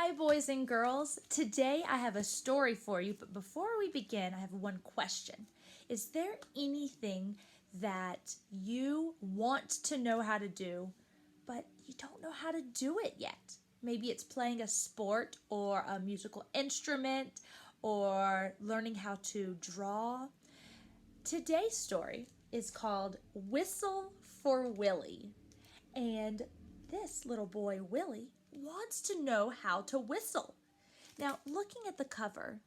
Hi, boys and girls. Today I have a story for you, but before we begin, I have one question. Is there anything that you want to know how to do, but you don't know how to do it yet? Maybe it's playing a sport or a musical instrument or learning how to draw. Today's story is called Whistle for Willie. And this little boy, Willie, wants to know how to whistle. Now, looking at the cover,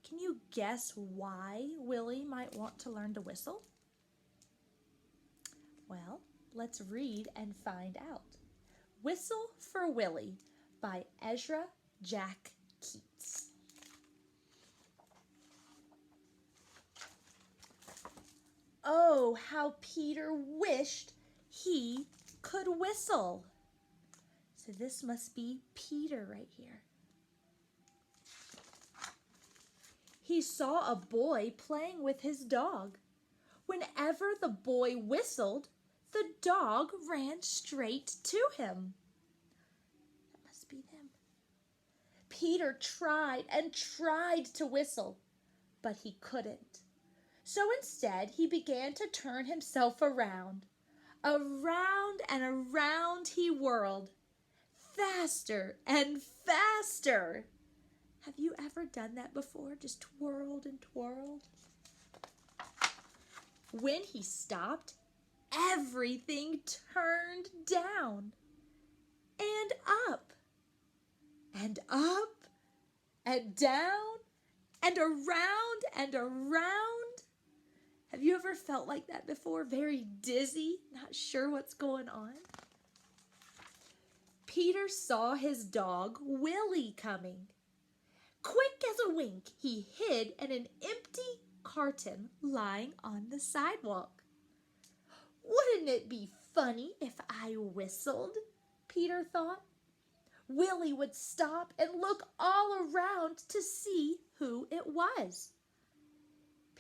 can you guess why Willie might want to learn to whistle? Well, let's read and find out. Whistle for Willie by Ezra Jack Keats. Oh, how Peter wished he could whistle. So this must be Peter right here. He saw a boy playing with his dog. Whenever the boy whistled, the dog ran straight to him. That must be them. Peter tried and tried to whistle, but he couldn't. So instead, he began to turn himself around. Around and around he whirled, faster and faster. Have you ever done that before? Just twirled and twirled? When he stopped, everything turned down and up and up and down and around and around. Have you ever felt like that before? Very dizzy, not sure what's going on? Peter saw his dog, Willie, coming. Quick as a wink, he hid in an empty carton lying on the sidewalk. Wouldn't it be funny if I whistled? Peter thought. Willie would stop and look all around to see who it was.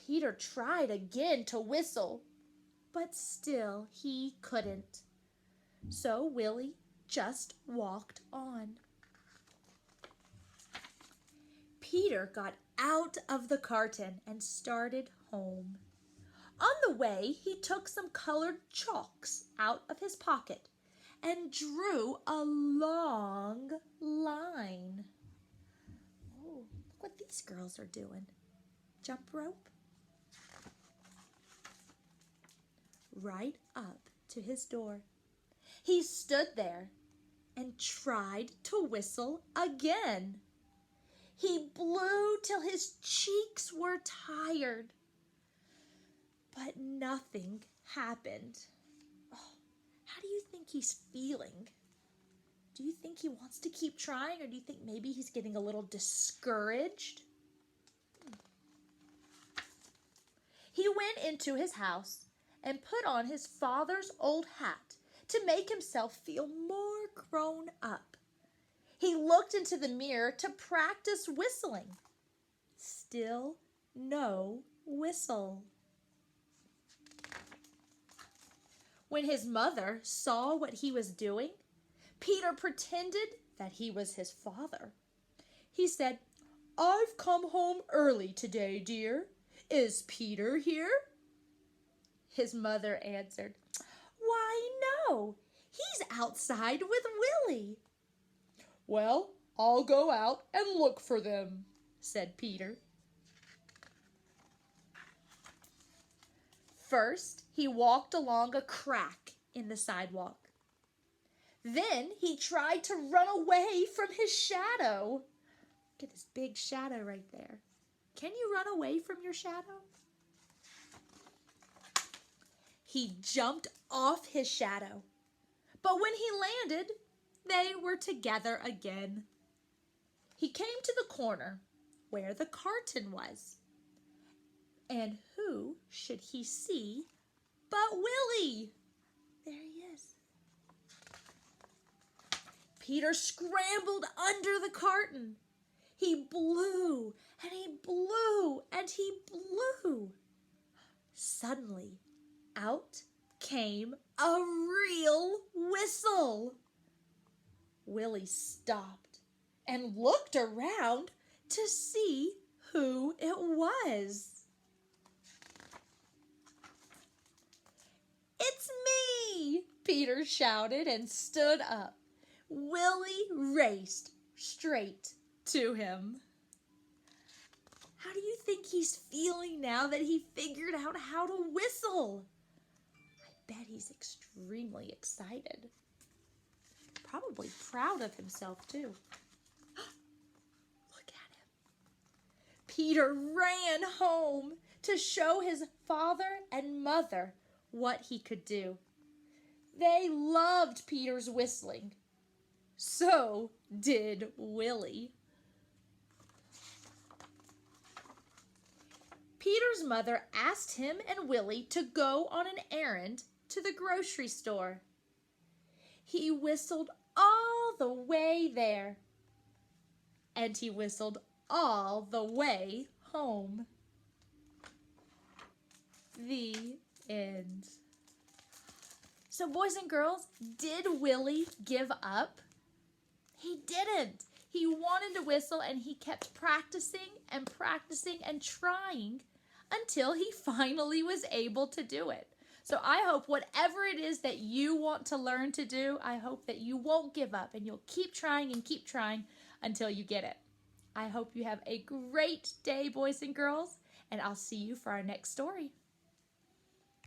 Peter tried again to whistle, but still he couldn't. So Willie just walked on. Peter got out of the carton and started home. On the way, he took some colored chalks out of his pocket and drew a long line. Oh, look what these girls are doing. Jump rope. Right up to his door. He stood there and tried to whistle again. He blew till his cheeks were tired, but nothing happened. Oh, how do you think he's feeling? Do you think he wants to keep trying, or do you think maybe he's getting a little discouraged? He went into his house and put on his father's old hat to make himself feel more grown up. He looked into the mirror to practice whistling. Still no whistle. When his mother saw what he was doing, Peter pretended that he was his father. He said, "I've come home early today, dear. Is Peter here?" His mother answered, "Why, no, he's outside with Willie." "Well, I'll go out and look for them," said Peter. First, he walked along a crack in the sidewalk. Then he tried to run away from his shadow. Look at this big shadow right there. Can you run away from your shadow? He jumped off his shadow, but when he landed, they were together again. He came to the corner where the carton was. And who should he see but Willie? There he is. Peter scrambled under the carton. He blew and he blew and he blew. Suddenly, out came a real whistle. Willie stopped and looked around to see who it was. "It's me!" Peter shouted and stood up. Willie raced straight to him. How do you think he's feeling now that he figured out how to whistle? I bet he's extremely excited. Probably proud of himself, too. Look at him. Peter ran home to show his father and mother what he could do. They loved Peter's whistling. So did Willie. Peter's mother asked him and Willie to go on an errand to the grocery store. He whistled all the way there, and he whistled all the way home. The end. So, boys and girls, did Willie give up? He didn't. He wanted to whistle, and he kept practicing and practicing and trying until he finally was able to do it. So I hope whatever it is that you want to learn to do, I hope that you won't give up and you'll keep trying until you get it. I hope you have a great day, boys and girls, and I'll see you for our next story.